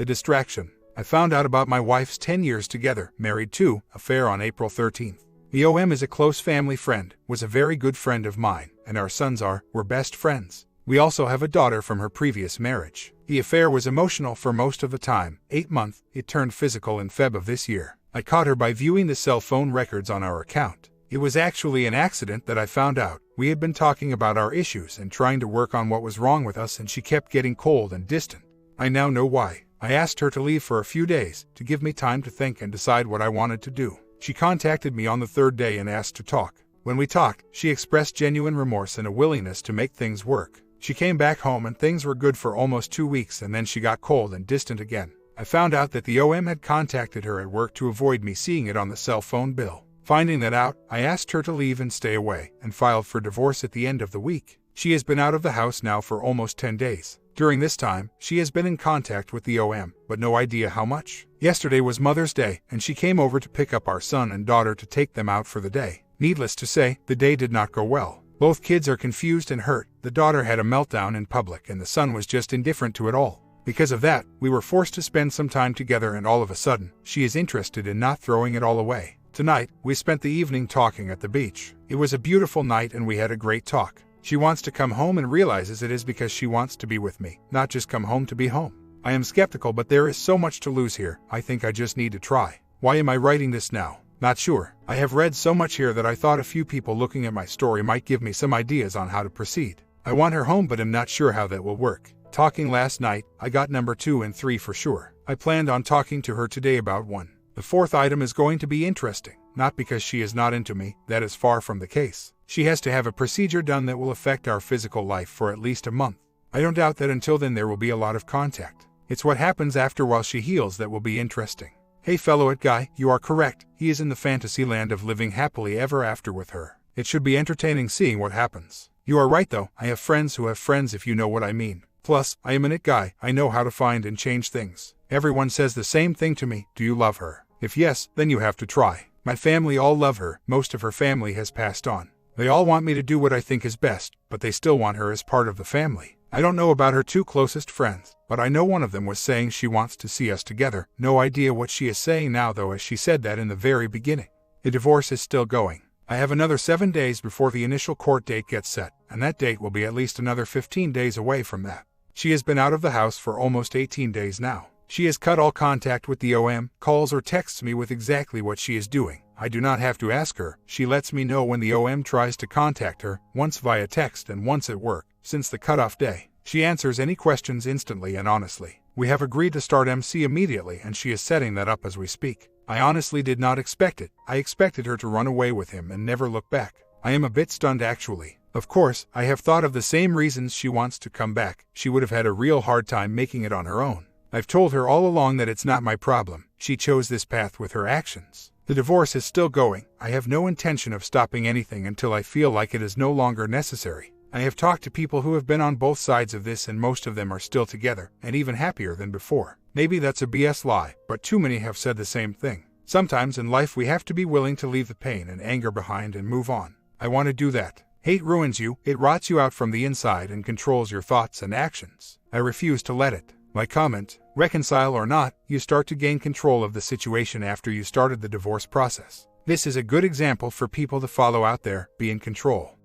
The distraction. I found out about my wife's 10 years together, married to, affair on April 13th. The OM is a close family friend, was a very good friend of mine, and our sons were best friends. We also have a daughter from her previous marriage. The affair was emotional for most of the time, 8 months, it turned physical in Feb of this year. I caught her by viewing the cell phone records on our account. It was actually an accident that I found out. We had been talking about our issues and trying to work on what was wrong with us, and she kept getting cold and distant. I now know why. I asked her to leave for a few days, to give me time to think and decide what I wanted to do. She contacted me on the 3rd day and asked to talk. When we talked, she expressed genuine remorse and a willingness to make things work. She came back home and things were good for almost 2 weeks, and then she got cold and distant again. I found out that the OM had contacted her at work to avoid me seeing it on the cell phone bill. Finding that out, I asked her to leave and stay away, and filed for divorce at the end of the week. She has been out of the house now for almost 10 days. During this time, she has been in contact with the OM, but no idea how much. Yesterday was Mother's Day, and she came over to pick up our son and daughter to take them out for the day. Needless to say, the day did not go well. Both kids are confused and hurt. The daughter had a meltdown in public, and the son was just indifferent to it all. Because of that, we were forced to spend some time together, and all of a sudden, she is interested in not throwing it all away. Tonight, we spent the evening talking at the beach. It was a beautiful night and we had a great talk. She wants to come home and realizes it is because she wants to be with me, not just come home to be home. I am skeptical, but there is so much to lose here. I think I just need to try. Why am I writing this now? Not sure. I have read so much here that I thought a few people looking at my story might give me some ideas on how to proceed. I want her home, but am not sure how that will work. Talking last night, I got number 2 and 3 for sure. I planned on talking to her today about 1. The 4th item is going to be interesting, not because she is not into me, that is far from the case. She has to have a procedure done that will affect our physical life for at least a month. I don't doubt that until then there will be a lot of contact. It's what happens after while she heals that will be interesting. Hey fellow it guy, you are correct, he is in the fantasy land of living happily ever after with her. It should be entertaining seeing what happens. You are right though, I have friends who have friends, if you know what I mean. Plus, I am an it guy, I know how to find and change things. Everyone says the same thing to me, do you love her? If yes, then you have to try. My family all love her, most of her family has passed on. They all want me to do what I think is best, but they still want her as part of the family. I don't know about her 2 closest friends, but I know one of them was saying she wants to see us together. No idea what she is saying now though, as she said that in the very beginning. The divorce is still going. I have another 7 days before the initial court date gets set, and that date will be at least another 15 days away from that. She has been out of the house for almost 18 days now. She has cut all contact with the OM, calls or texts me with exactly what she is doing. I do not have to ask her, she lets me know when the OM tries to contact her, once via text and once at work. Since the cutoff day, she answers any questions instantly and honestly. We have agreed to start MC immediately, and she is setting that up as we speak. I honestly did not expect it. I expected her to run away with him and never look back. I am a bit stunned actually. Of course, I have thought of the same reasons she wants to come back. She would have had a real hard time making it on her own. I've told her all along that it's not my problem. She chose this path with her actions. The divorce is still going. I have no intention of stopping anything until I feel like it is no longer necessary. I have talked to people who have been on both sides of this, and most of them are still together, and even happier than before. Maybe that's a BS lie, but too many have said the same thing. Sometimes in life we have to be willing to leave the pain and anger behind and move on. I want to do that. Hate ruins you, it rots you out from the inside and controls your thoughts and actions. I refuse to let it. My comment, reconcile or not, you start to gain control of the situation after you started the divorce process. This is a good example for people to follow out there, be in control.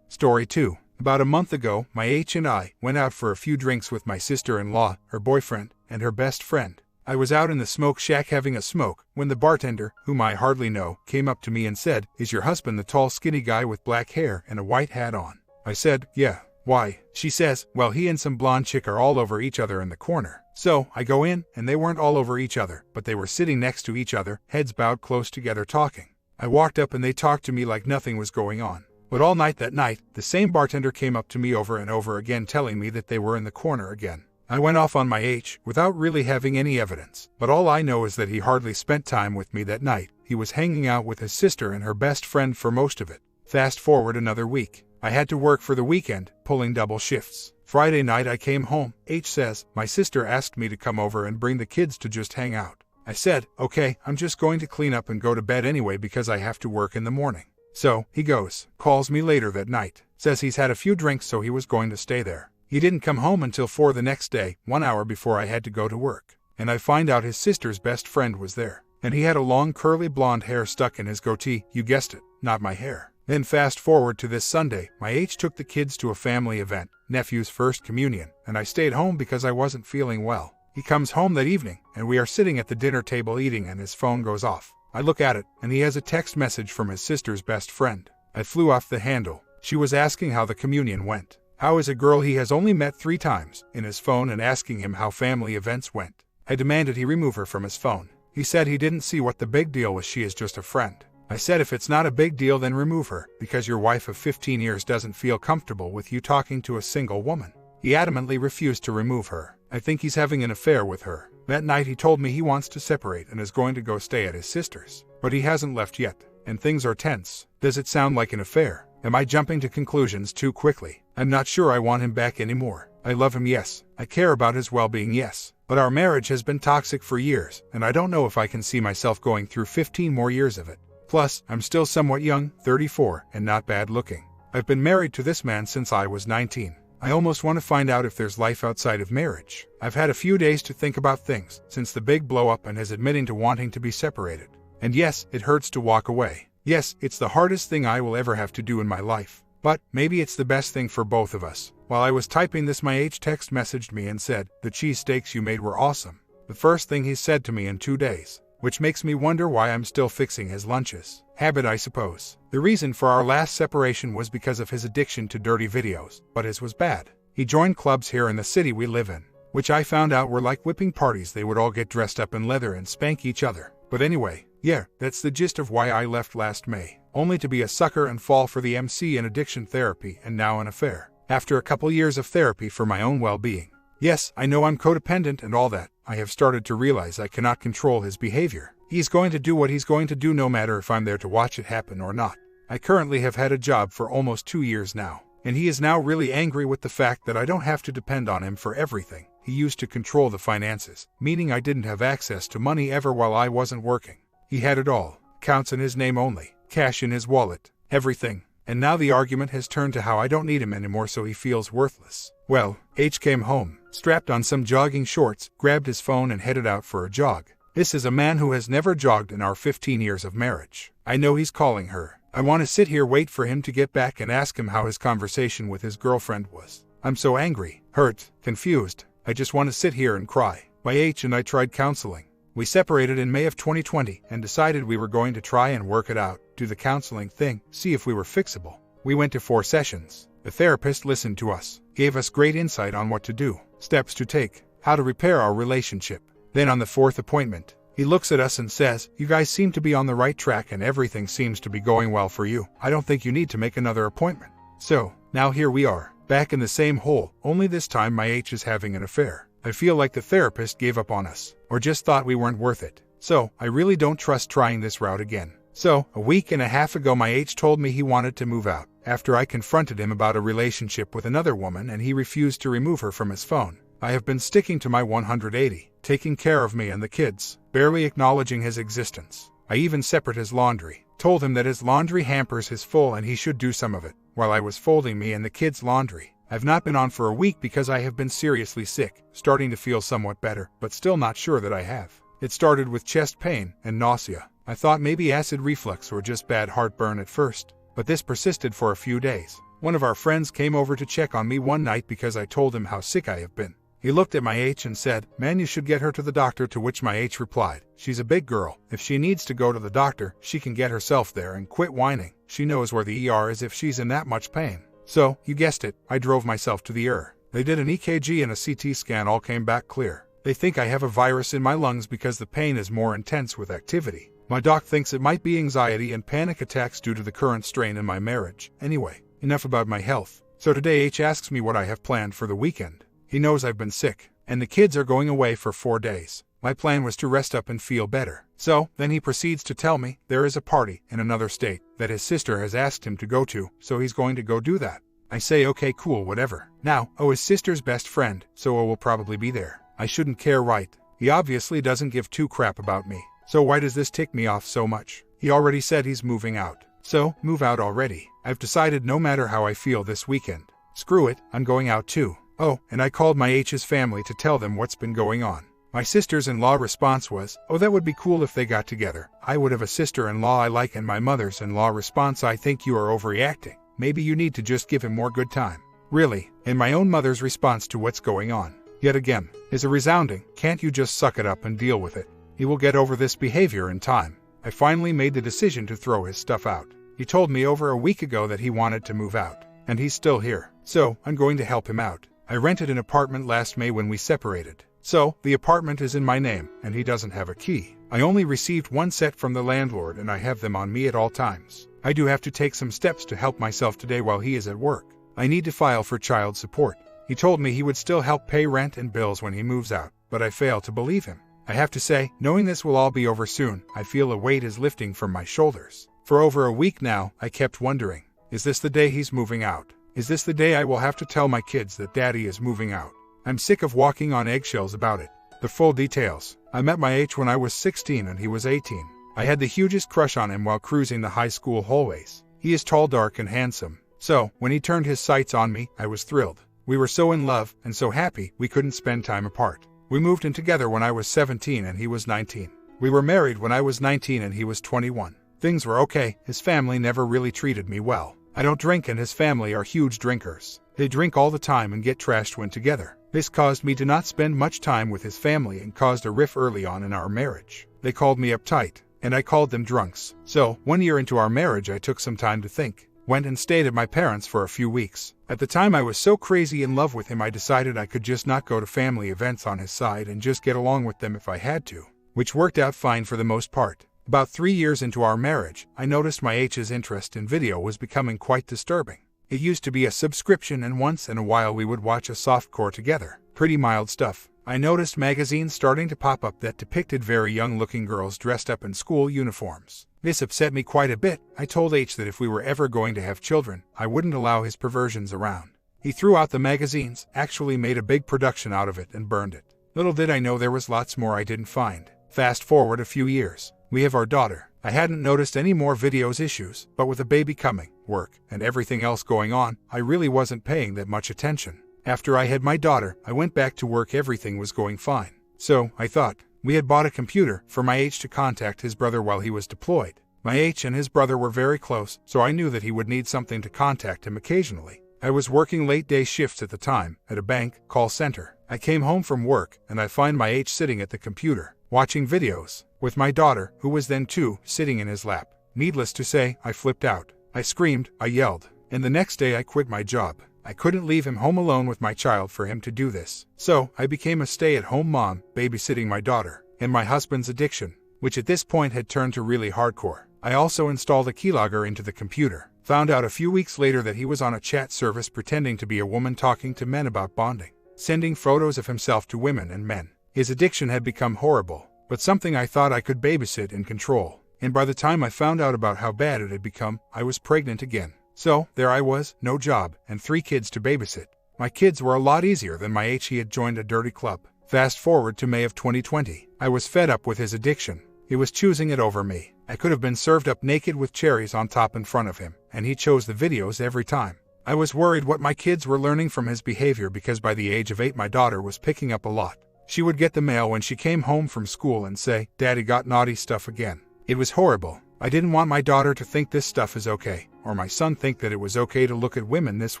Story 2. About a month ago, my H and I went out for a few drinks with my sister-in-law, her boyfriend, and her best friend. I was out in the smoke shack having a smoke when the bartender, whom I hardly know, came up to me and said, "Is your husband the tall skinny guy with black hair and a white hat on?" I said, "Yeah." "Why?" She says, "Well, he and some blonde chick are all over each other in the corner." So, I go in, and they weren't all over each other, but they were sitting next to each other, heads bowed close together talking. I walked up and they talked to me like nothing was going on. But all night that night, the same bartender came up to me over and over again telling me that they were in the corner again. I went off on my H without really having any evidence, but all I know is that he hardly spent time with me that night. He was hanging out with his sister and her best friend for most of it. Fast forward another week. I had to work for the weekend, pulling double shifts. Friday night I came home. H says, "My sister asked me to come over and bring the kids to just hang out." I said, "Okay, I'm just going to clean up and go to bed anyway because I have to work in the morning." So, he goes, calls me later that night, says he's had a few drinks so he was going to stay there. He didn't come home until 4 the next day, 1 hour before I had to go to work. And I find out his sister's best friend was there. And he had a long curly blonde hair stuck in his goatee, you guessed it, not my hair. Then fast forward to this Sunday, my H took the kids to a family event, nephew's first communion, and I stayed home because I wasn't feeling well. He comes home that evening, and we are sitting at the dinner table eating and his phone goes off. I look at it, and he has a text message from his sister's best friend. I flew off the handle. She was asking how the communion went. How is a girl he has only met 3 times in his phone and asking him how family events went? I demanded he remove her from his phone. He said he didn't see what the big deal was, she is just a friend. I said if it's not a big deal then remove her, because your wife of 15 years doesn't feel comfortable with you talking to a single woman. He adamantly refused to remove her. I think he's having an affair with her. That night he told me he wants to separate and is going to go stay at his sister's. But he hasn't left yet, and things are tense. Does it sound like an affair? Am I jumping to conclusions too quickly? I'm not sure I want him back anymore. I love him, yes. I care about his well-being, yes. But our marriage has been toxic for years, and I don't know if I can see myself going through 15 more years of it. Plus, I'm still somewhat young, 34, and not bad looking. I've been married to this man since I was 19. I almost want to find out if there's life outside of marriage. I've had a few days to think about things since the big blow-up and his admitting to wanting to be separated. And yes, it hurts to walk away. Yes, it's the hardest thing I will ever have to do in my life. But maybe it's the best thing for both of us. While I was typing this, my H text messaged me and said, "The cheesesteaks you made were awesome." The first thing he's said to me in 2 days. Which makes me wonder why I'm still fixing his lunches. Habit, I suppose. The reason for our last separation was because of his addiction to dirty videos, but his was bad. He joined clubs here in the city we live in, which I found out were like whipping parties. They would all get dressed up in leather and spank each other. But anyway, yeah, that's the gist of why I left last May. Only to be a sucker and fall for the MC in addiction therapy and now an affair. After a couple years of therapy for my own well-being. Yes, I know I'm codependent and all that. I have started to realize I cannot control his behavior. He's going to do what he's going to do no matter if I'm there to watch it happen or not. I currently have had a job for almost 2 years now, and he is now really angry with the fact that I don't have to depend on him for everything. He used to control the finances, meaning I didn't have access to money ever while I wasn't working. He had it all, accounts in his name only, cash in his wallet, everything. And now the argument has turned to how I don't need him anymore, so he feels worthless. Well, H came home, strapped on some jogging shorts, grabbed his phone and headed out for a jog. This is a man who has never jogged in our 15 years of marriage. I know he's calling her. I want to sit here, wait for him to get back and ask him how his conversation with his girlfriend was. I'm so angry, hurt, confused. I just want to sit here and cry. My H and I tried counseling. We separated in May of 2020 and decided we were going to try and work it out, do the counseling thing, see if we were fixable. We went to 4 sessions. The therapist listened to us, gave us great insight on what to do, steps to take, how to repair our relationship. Then on the 4th appointment, he looks at us and says, "You guys seem to be on the right track and everything seems to be going well for you. I don't think you need to make another appointment." So, now here we are, back in the same hole, only this time my H is having an affair. I feel like the therapist gave up on us, or just thought we weren't worth it. So, I really don't trust trying this route again. So, a week and a half ago my H told me he wanted to move out, after I confronted him about a relationship with another woman and he refused to remove her from his phone. I have been sticking to my 180, taking care of me and the kids, barely acknowledging his existence. I even separated his laundry, told him that his laundry hampers his full and he should do some of it, while I was folding me and the kids' laundry. I've not been on for a week because I have been seriously sick, starting to feel somewhat better, but still not sure that I have. It started with chest pain and nausea. I thought maybe acid reflux or just bad heartburn at first, but this persisted for a few days. One of our friends came over to check on me one night because I told him how sick I have been. He looked at my H and said, "Man, you should get her to the doctor," to which my H replied, "She's a big girl. If she needs to go to the doctor, she can get herself there and quit whining. She knows where the ER is if she's in that much pain." So, you guessed it, I drove myself to the ER. They did an EKG and a CT scan, all came back clear. They think I have a virus in my lungs because the pain is more intense with activity. My doc thinks it might be anxiety and panic attacks due to the current strain in my marriage. Anyway, enough about my health. So today H asks me what I have planned for the weekend. He knows I've been sick, and the kids are going away for 4 days. My plan was to rest up and feel better. So, then he proceeds to tell me there is a party in another state that his sister has asked him to go to, so he's going to go do that. I say okay, cool, whatever. Now, his sister's best friend, so will probably be there. I shouldn't care, right? He obviously doesn't give 2 crap about me. So why does this tick me off so much? He already said he's moving out. So, move out already. I've decided no matter how I feel this weekend. Screw it, I'm going out too. Oh, and I called my H's family to tell them what's been going on. My sister's-in-law response was, "Oh, that would be cool if they got together. I would have a sister-in-law I like," and my mother's-in-law response, "I think you are overreacting. Maybe you need to just give him more good time." Really, and my own mother's response to what's going on, yet again, is a resounding, "Can't you just suck it up and deal with it? He will get over this behavior in time." I finally made the decision to throw his stuff out. He told me over a week ago that he wanted to move out, and he's still here, so I'm going to help him out. I rented an apartment last May when we separated. So, the apartment is in my name, and he doesn't have a key. I only received one set from the landlord and I have them on me at all times. I do have to take some steps to help myself today while he is at work. I need to file for child support. He told me he would still help pay rent and bills when he moves out, but I fail to believe him. I have to say, knowing this will all be over soon, I feel a weight is lifting from my shoulders. For over a week now, I kept wondering, is this the day he's moving out? Is this the day I will have to tell my kids that Daddy is moving out? I'm sick of walking on eggshells about it. The full details. I met my H when I was 16 and he was 18. I had the hugest crush on him while cruising the high school hallways. He is tall, dark, and handsome. So, when he turned his sights on me, I was thrilled. We were so in love and so happy we couldn't spend time apart. We moved in together when I was 17 and he was 19. We were married when I was 19 and he was 21. Things were okay. His family never really treated me well. I don't drink and his family are huge drinkers. They drink all the time and get trashed when together. This caused me to not spend much time with his family and caused a rift early on in our marriage. They called me uptight, and I called them drunks. So, 1 year into our marriage I took some time to think. Went and stayed at my parents' for a few weeks. At the time I was so crazy in love with him I decided I could just not go to family events on his side and just get along with them if I had to. Which worked out fine for the most part. About 3 years into our marriage, I noticed my H's interest in video was becoming quite disturbing. It used to be a subscription and once in a while we would watch a softcore together. Pretty mild stuff. I noticed magazines starting to pop up that depicted very young-looking girls dressed up in school uniforms. This upset me quite a bit. I told H that if we were ever going to have children, I wouldn't allow his perversions around. He threw out the magazines, actually made a big production out of it and burned it. Little did I know there was lots more I didn't find. Fast forward a few years. We have our daughter. I hadn't noticed any more videos issues, but with a baby coming, work, and everything else going on, I really wasn't paying that much attention. After I had my daughter, I went back to work. Everything was going fine. So, I thought, we had bought a computer for my H to contact his brother while he was deployed. My H and his brother were very close, so I knew that he would need something to contact him occasionally. I was working late day shifts at the time, at a bank call center. I came home from work, and I find my H sitting at the computer, watching videos, with my daughter, who was then 2, sitting in his lap. Needless to say, I flipped out. I screamed, I yelled, and the next day I quit my job. I couldn't leave him home alone with my child for him to do this. So, I became a stay-at-home mom, babysitting my daughter, and my husband's addiction, which at this point had turned to really hardcore. I also installed a keylogger into the computer. Found out a few weeks later that he was on a chat service pretending to be a woman talking to men about bonding, sending photos of himself to women and men. His addiction had become horrible, but something I thought I could babysit and control. And by the time I found out about how bad it had become, I was pregnant again. So, there I was, no job, and 3 kids to babysit. My kids were a lot easier than my H. He had joined a dirty club. Fast forward to May of 2020. I was fed up with his addiction. He was choosing it over me. I could have been served up naked with cherries on top in front of him, and he chose the videos every time. I was worried what my kids were learning from his behavior because by the age of 8 my daughter was picking up a lot. She would get the mail when she came home from school and say, "Daddy got naughty stuff again." It was horrible. I didn't want my daughter to think this stuff is okay, or my son think that it was okay to look at women this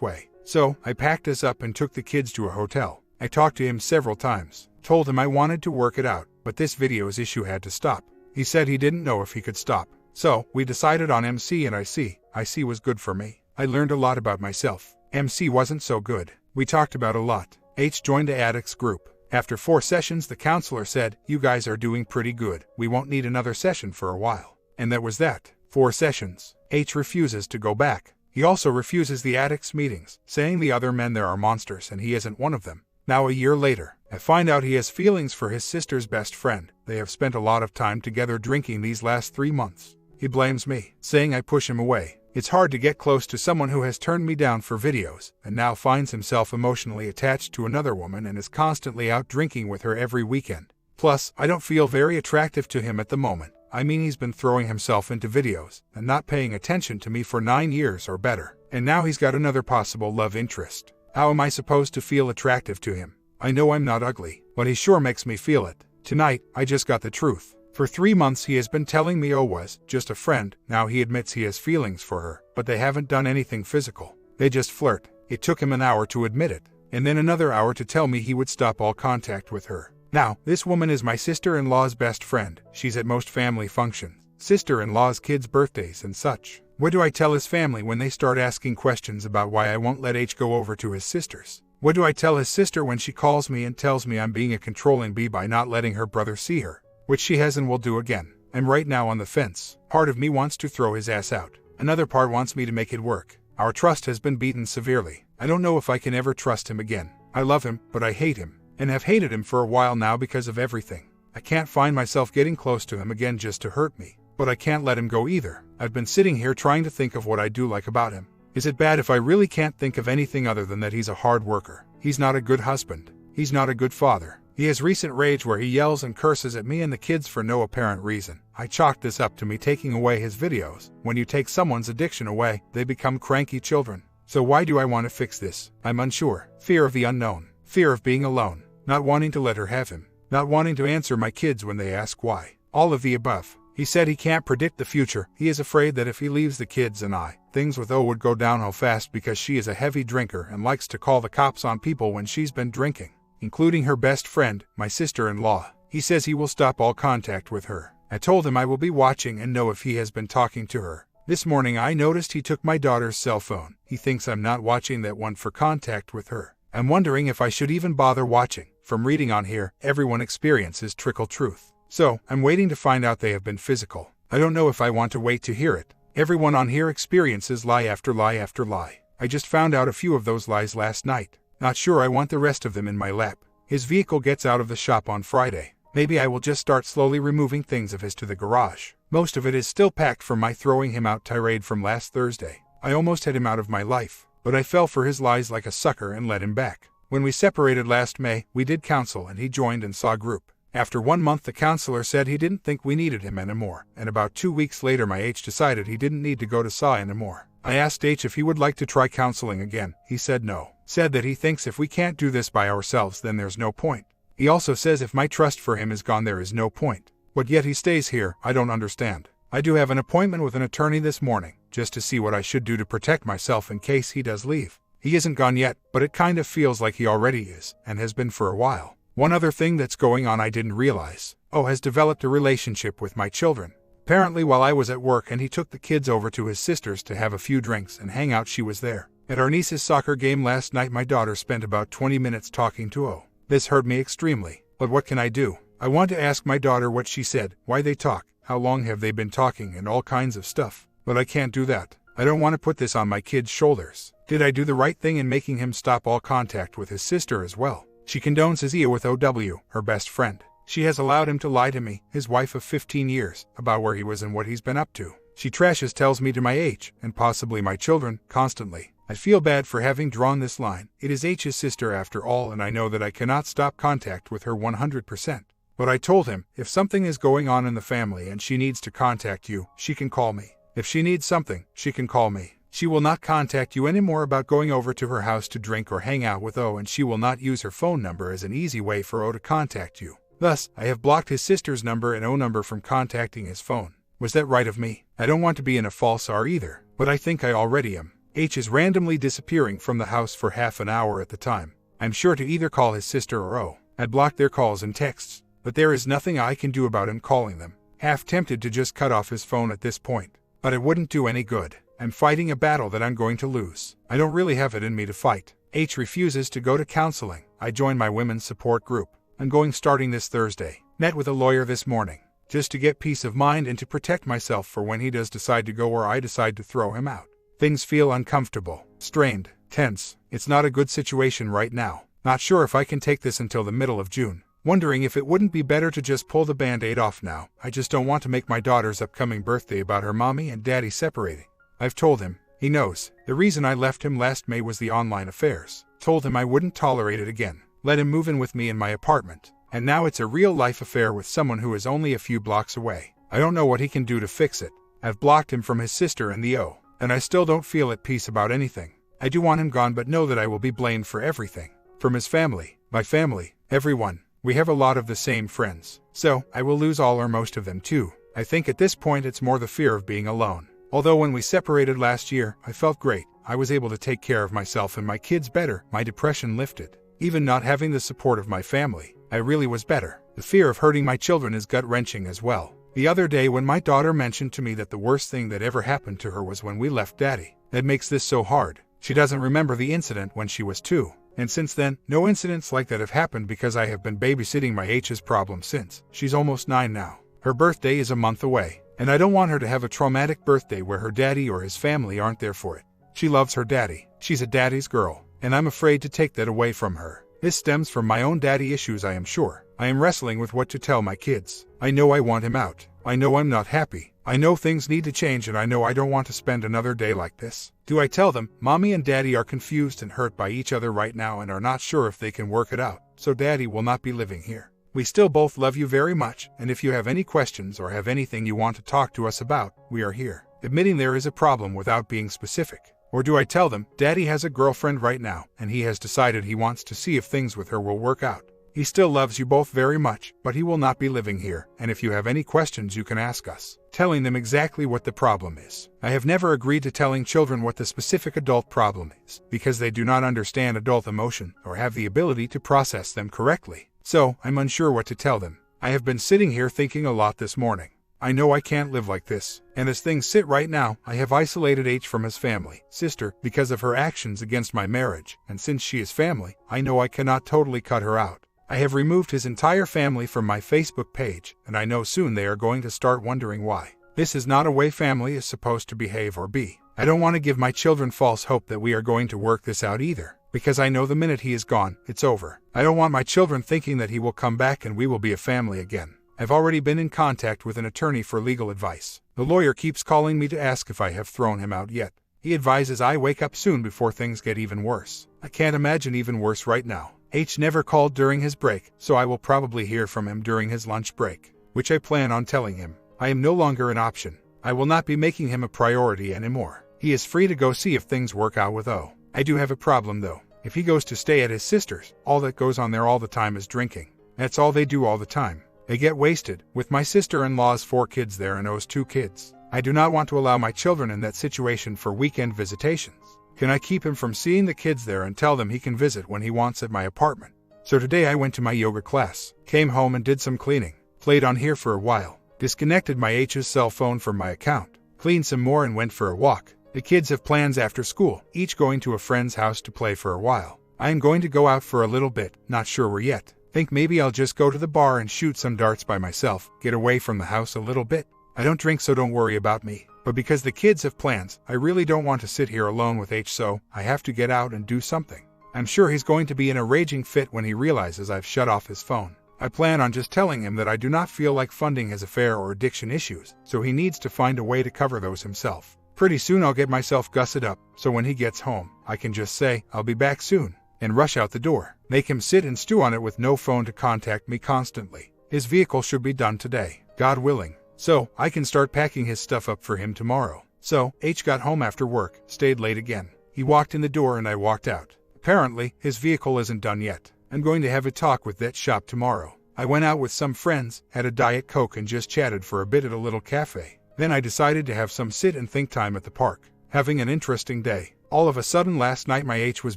way. So, I packed us up and took the kids to a hotel. I talked to him several times, told him I wanted to work it out, but this videos issue had to stop. He said he didn't know if he could stop. So, we decided on MC and IC. IC was good for me. I learned a lot about myself. MC wasn't so good. We talked about a lot. H joined the addicts group. After 4 sessions the counselor said, "You guys are doing pretty good. We won't need another session for a while." And that was that. 4 sessions. H refuses to go back. He also refuses the addicts meetings, saying the other men there are monsters and he isn't one of them. Now a year later, I find out he has feelings for his sister's best friend. They have spent a lot of time together drinking these last 3 months. He blames me, saying I push him away. It's hard to get close to someone who has turned me down for videos, and now finds himself emotionally attached to another woman and is constantly out drinking with her every weekend. Plus, I don't feel very attractive to him at the moment. I mean, he's been throwing himself into videos and not paying attention to me for 9 years or better, and now he's got another possible love interest. How am I supposed to feel attractive to him? I know I'm not ugly, but he sure makes me feel it. Tonight, I just got the truth. For 3 months he has been telling me was just a friend. Now he admits he has feelings for her, but they haven't done anything physical. They just flirt. It took him an hour to admit it, and then another hour to tell me he would stop all contact with her. Now, this woman is my sister-in-law's best friend. She's at most family functions, sister-in-law's kids' birthdays and such. What do I tell his family when they start asking questions about why I won't let H go over to his sister's? What do I tell his sister when she calls me and tells me I'm being a controlling B by not letting her brother see her? Which she has and will do again. I'm right now on the fence. Part of me wants to throw his ass out. Another part wants me to make it work. Our trust has been beaten severely. I don't know if I can ever trust him again. I love him, but I hate him, and have hated him for a while now because of everything. I can't find myself getting close to him again just to hurt me, but I can't let him go either. I've been sitting here trying to think of what I do like about him. Is it bad if I really can't think of anything other than that he's a hard worker? He's not a good husband. He's not a good father. He has recent rage where he yells and curses at me and the kids for no apparent reason. I chalked this up to me taking away his videos. When you take someone's addiction away, they become cranky children. So why do I want to fix this? I'm unsure. Fear of the unknown. Fear of being alone. Not wanting to let her have him. Not wanting to answer my kids when they ask why. All of the above. He said he can't predict the future. He is afraid that if he leaves the kids and things with O would go downhill fast because she is a heavy drinker and likes to call the cops on people when she's been drinking, including her best friend, my sister-in-law. He says he will stop all contact with her. I told him I will be watching and know if he has been talking to her. This morning I noticed he took my daughter's cell phone. He thinks I'm not watching that one for contact with her. I'm wondering if I should even bother watching. From reading on here, everyone experiences trickle truth. So, I'm waiting to find out they have been physical. I don't know if I want to wait to hear it. Everyone on here experiences lie after lie after lie. I just found out a few of those lies last night. Not sure I want the rest of them in my lap. His vehicle gets out of the shop on Friday. Maybe I will just start slowly removing things of his to the garage. Most of it is still packed from my throwing him out tirade from last Thursday. I almost had him out of my life, but I fell for his lies like a sucker and let him back. When we separated last May, we did counsel and he joined and saw group. After 1 month the counselor said he didn't think we needed him anymore, and about 2 weeks later my H decided he didn't need to go to SA anymore. I asked H if he would like to try counseling again. He said no. Said that he thinks if we can't do this by ourselves then there's no point. He also says if my trust for him is gone there is no point. But yet he stays here. I don't understand. I do have an appointment with an attorney this morning, just to see what I should do to protect myself in case he does leave. He isn't gone yet, but it kind of feels like he already is, and has been for a while. One other thing that's going on I didn't realize. O has developed a relationship with my children. Apparently while I was at work and he took the kids over to his sister's to have a few drinks and hang out, she was there. At our niece's soccer game last night my daughter spent about 20 minutes talking to O. This hurt me extremely, but what can I do? I want to ask my daughter what she said, why they talk, how long have they been talking and all kinds of stuff. But I can't do that. I don't want to put this on my kid's shoulders. Did I do the right thing in making him stop all contact with his sister as well? She condones his EO with OW, her best friend. She has allowed him to lie to me, his wife of 15 years, about where he was and what he's been up to. She trashes tells me to my H, and possibly my children, constantly. I feel bad for having drawn this line. It is H's sister after all and I know that I cannot stop contact with her 100%. But I told him, if something is going on in the family and she needs to contact you, she can call me. If she needs something, she can call me. She will not contact you anymore about going over to her house to drink or hang out with O, and she will not use her phone number as an easy way for O to contact you. Thus, I have blocked his sister's number and O number from contacting his phone. Was that right of me? I don't want to be in a false R either, but I think I already am. H is randomly disappearing from the house for half an hour at the time. I'm sure to either call his sister or O. I'd block their calls and texts, but there is nothing I can do about him calling them. Half tempted to just cut off his phone at this point, but it wouldn't do any good. I'm fighting a battle that I'm going to lose. I don't really have it in me to fight. H refuses to go to counseling. I joined my women's support group. I'm going starting this Thursday. Met with a lawyer this morning, just to get peace of mind and to protect myself for when he does decide to go or I decide to throw him out. Things feel uncomfortable, strained, tense. It's not a good situation right now. Not sure if I can take this until the middle of June. Wondering if it wouldn't be better to just pull the band-aid off now. I just don't want to make my daughter's upcoming birthday about her mommy and daddy separating. I've told him. He knows. The reason I left him last May was the online affairs. Told him I wouldn't tolerate it again. Let him move in with me in my apartment. And now it's a real-life affair with someone who is only a few blocks away. I don't know what he can do to fix it. I've blocked him from his sister and the O. And I still don't feel at peace about anything. I do want him gone, but know that I will be blamed for everything. From his family, my family, everyone. We have a lot of the same friends. So, I will lose all or most of them too. I think at this point it's more the fear of being alone. Although when we separated last year, I felt great. I was able to take care of myself and my kids better. My depression lifted. Even not having the support of my family, I really was better. The fear of hurting my children is gut-wrenching as well. The other day when my daughter mentioned to me that the worst thing that ever happened to her was when we left Daddy. That makes this so hard. She doesn't remember the incident when she was 2. And since then, no incidents like that have happened because I have been babysitting my H's problem since. She's almost 9 now. Her birthday is a month away, and I don't want her to have a traumatic birthday where her daddy or his family aren't there for it. She loves her daddy. She's a daddy's girl, and I'm afraid to take that away from her. This stems from my own daddy issues, I am sure. I am wrestling with what to tell my kids. I know I want him out. I know I'm not happy. I know things need to change, and I know I don't want to spend another day like this. Do I tell them, Mommy and Daddy are confused and hurt by each other right now and are not sure if they can work it out, so Daddy will not be living here. We still both love you very much, and if you have any questions or have anything you want to talk to us about, we are here. Admitting there is a problem without being specific. Or do I tell them, Daddy has a girlfriend right now, and he has decided he wants to see if things with her will work out. He still loves you both very much, but he will not be living here, and if you have any questions you can ask us. Telling them exactly what the problem is. I have never agreed to telling children what the specific adult problem is, because they do not understand adult emotion or have the ability to process them correctly. So, I'm unsure what to tell them. I have been sitting here thinking a lot this morning. I know I can't live like this, and as things sit right now, I have isolated H from his family, sister, because of her actions against my marriage, and since she is family, I know I cannot totally cut her out. I have removed his entire family from my Facebook page, and I know soon they are going to start wondering why. This is not a way family is supposed to behave or be. I don't want to give my children false hope that we are going to work this out either, because I know the minute he is gone, it's over. I don't want my children thinking that he will come back and we will be a family again. I've already been in contact with an attorney for legal advice. The lawyer keeps calling me to ask if I have thrown him out yet. He advises I wake up soon before things get even worse. I can't imagine even worse right now. H never called during his break, so I will probably hear from him during his lunch break, which I plan on telling him. I am no longer an option. I will not be making him a priority anymore. He is free to go see if things work out with O. I do have a problem though. If he goes to stay at his sister's, all that goes on there all the time is drinking. That's all they do all the time. They get wasted, with my sister-in-law's 4 kids there and O's 2 kids. I do not want to allow my children in that situation for weekend visitations. Can I keep him from seeing the kids there and tell them he can visit when he wants at my apartment? So today I went to my yoga class, came home and did some cleaning, played on here for a while, disconnected my H's cell phone from my account, cleaned some more and went for a walk. The kids have plans after school, each going to a friend's house to play for a while. I am going to go out for a little bit, not sure where yet. Think maybe I'll just go to the bar and shoot some darts by myself, get away from the house a little bit. I don't drink, so don't worry about me. But because the kids have plans, I really don't want to sit here alone with H, so I have to get out and do something. I'm sure he's going to be in a raging fit when he realizes I've shut off his phone. I plan on just telling him that I do not feel like funding his affair or addiction issues, so he needs to find a way to cover those himself. Pretty soon I'll get myself gussed up, so when he gets home, I can just say, I'll be back soon, and rush out the door. Make him sit and stew on it with no phone to contact me constantly. His vehicle should be done today, God willing. So, I can start packing his stuff up for him tomorrow. So, H got home after work, stayed late again. He walked in the door and I walked out. Apparently, his vehicle isn't done yet. I'm going to have a talk with that shop tomorrow. I went out with some friends, had a Diet Coke and just chatted for a bit at a little cafe. Then I decided to have some sit and think time at the park. Having an interesting day. All of a sudden last night my H was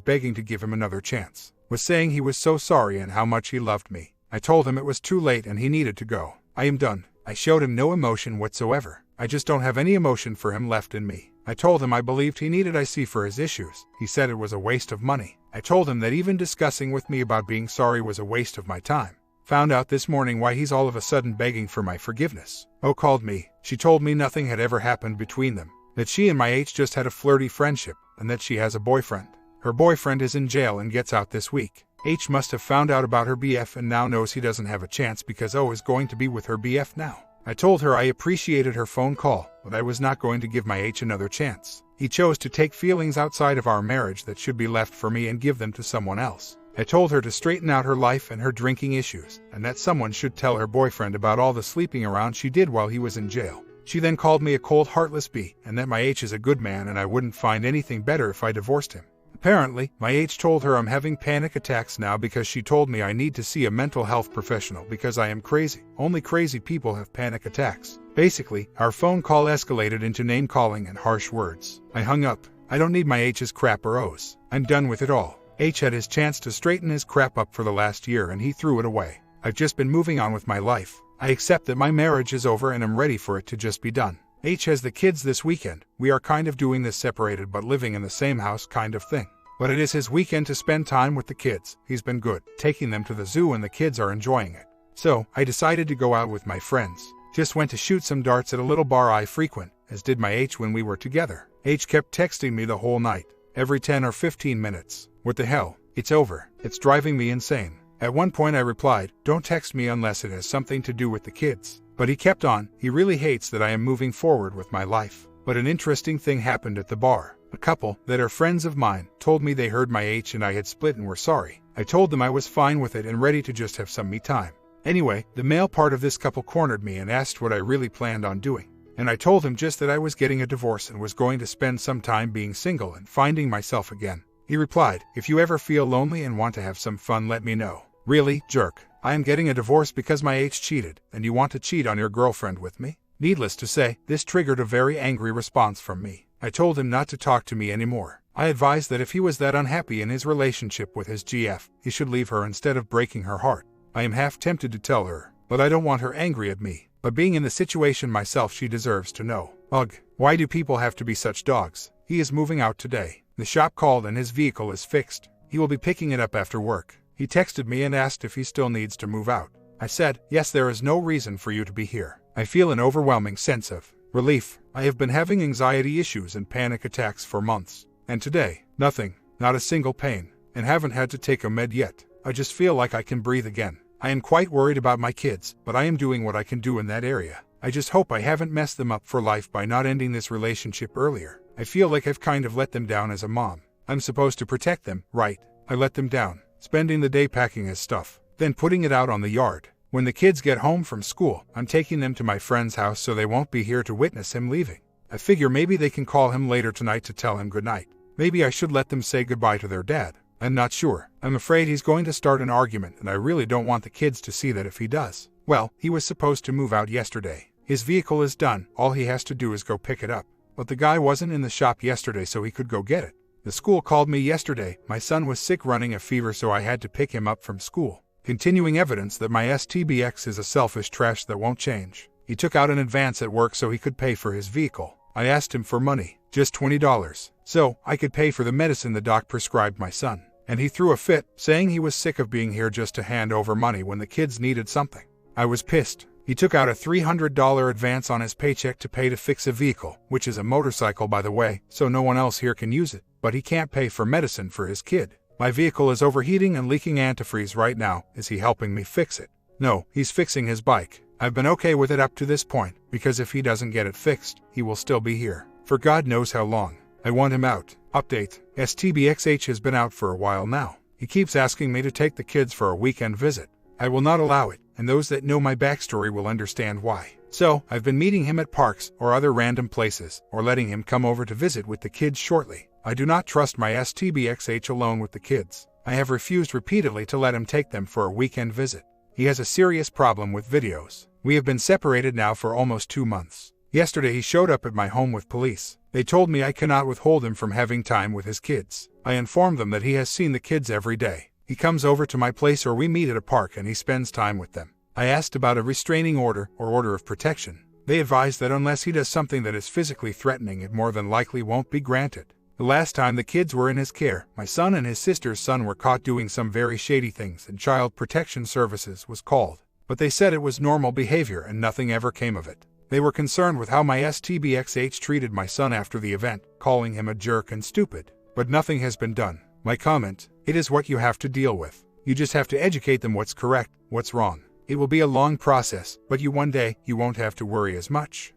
begging to give him another chance. Was saying he was so sorry and how much he loved me. I told him it was too late and he needed to go. I am done. I showed him no emotion whatsoever. I just don't have any emotion for him left in me. I told him I believed he needed IC for his issues. He said it was a waste of money. I told him that even discussing with me about being sorry was a waste of my time. Found out this morning why he's all of a sudden begging for my forgiveness. O called me. She told me nothing had ever happened between them. That she and my H just had a flirty friendship, and that she has a boyfriend. Her boyfriend is in jail and gets out this week. H must have found out about her BF and now knows he doesn't have a chance because O is going to be with her BF now. I told her I appreciated her phone call, but I was not going to give my H another chance. He chose to take feelings outside of our marriage that should be left for me and give them to someone else. I told her to straighten out her life and her drinking issues, and that someone should tell her boyfriend about all the sleeping around she did while he was in jail. She then called me a cold, heartless bee, and that my H is a good man and I wouldn't find anything better if I divorced him. Apparently, my H told her I'm having panic attacks now because she told me I need to see a mental health professional because I am crazy. Only crazy people have panic attacks. Basically, our phone call escalated into name-calling and harsh words. I hung up. I don't need my H's crap or O's. I'm done with it all. H had his chance to straighten his crap up for the last year and he threw it away. I've just been moving on with my life. I accept that my marriage is over and I'm ready for it to just be done. H has the kids this weekend. We are kind of doing this separated but living in the same house kind of thing. But it is his weekend to spend time with the kids. He's been good, taking them to the zoo and the kids are enjoying it. So, I decided to go out with my friends. Just went to shoot some darts at a little bar I frequent, as did my H when we were together. H kept texting me the whole night, every 10 or 15 minutes. What the hell? It's over. It's driving me insane. At one point I replied, don't text me unless it has something to do with the kids. But he kept on. He really hates that I am moving forward with my life. But an interesting thing happened at the bar. A couple that are friends of mine told me they heard my H and I had split and were sorry. I told them I was fine with it and ready to just have some me time. Anyway, the male part of this couple cornered me and asked what I really planned on doing. And I told him just that I was getting a divorce and was going to spend some time being single and finding myself again. He replied, if you ever feel lonely and want to have some fun, let me know. Really, jerk? I am getting a divorce because my H cheated, and you want to cheat on your girlfriend with me? Needless to say, this triggered a very angry response from me. I told him not to talk to me anymore. I advised that if he was that unhappy in his relationship with his GF, he should leave her instead of breaking her heart. I am half tempted to tell her, but I don't want her angry at me. But being in the situation myself, she deserves to know. Ugh, why do people have to be such dogs? He is moving out today. The shop called and his vehicle is fixed. He will be picking it up after work. He texted me and asked if he still needs to move out. I said, yes, there is no reason for you to be here. I feel an overwhelming sense of relief. I have been having anxiety issues and panic attacks for months. And today, nothing, not a single pain, and haven't had to take a med yet. I just feel like I can breathe again. I am quite worried about my kids, but I am doing what I can do in that area. I just hope I haven't messed them up for life by not ending this relationship earlier. I feel like I've kind of let them down as a mom. I'm supposed to protect them, right? I let them down. Spending the day packing his stuff, then putting it out on the yard. When the kids get home from school, I'm taking them to my friend's house so they won't be here to witness him leaving. I figure maybe they can call him later tonight to tell him goodnight. Maybe I should let them say goodbye to their dad. I'm not sure. I'm afraid he's going to start an argument and I really don't want the kids to see that if he does. Well, he was supposed to move out yesterday. His vehicle is done, all he has to do is go pick it up. But the guy wasn't in the shop yesterday so he could go get it. The school called me yesterday. My son was sick running a fever so I had to pick him up from school. Continuing evidence that my STBX is a selfish trash that won't change. He took out an advance at work so he could pay for his vehicle. I asked him for money, just $20, so I could pay for the medicine the doc prescribed my son. And he threw a fit, saying he was sick of being here just to hand over money when the kids needed something. I was pissed. He took out a $300 advance on his paycheck to pay to fix a vehicle, which is a motorcycle by the way, so no one else here can use it. But he can't pay for medicine for his kid. My vehicle is overheating and leaking antifreeze right now. Is he helping me fix it? No, he's fixing his bike. I've been okay with it up to this point, because if he doesn't get it fixed, he will still be here. For God knows how long. I want him out. Update. STBXH has been out for a while now. He keeps asking me to take the kids for a weekend visit. I will not allow it, and those that know my backstory will understand why. So, I've been meeting him at parks or other random places, or letting him come over to visit with the kids shortly. I do not trust my STBXH alone with the kids. I have refused repeatedly to let him take them for a weekend visit. He has a serious problem with videos. We have been separated now for almost 2 months. Yesterday he showed up at my home with police. They told me I cannot withhold him from having time with his kids. I informed them that he has seen the kids every day. He comes over to my place or we meet at a park and he spends time with them. I asked about a restraining order or order of protection. They advised that unless he does something that is physically threatening, it more than likely won't be granted. The last time the kids were in his care, my son and his sister's son were caught doing some very shady things and Child Protection Services was called. But they said it was normal behavior and nothing ever came of it. They were concerned with how my STBXH treated my son after the event, calling him a jerk and stupid. But nothing has been done. My comment, it is what you have to deal with. You just have to educate them what's correct, what's wrong. It will be a long process, but one day, you won't have to worry as much.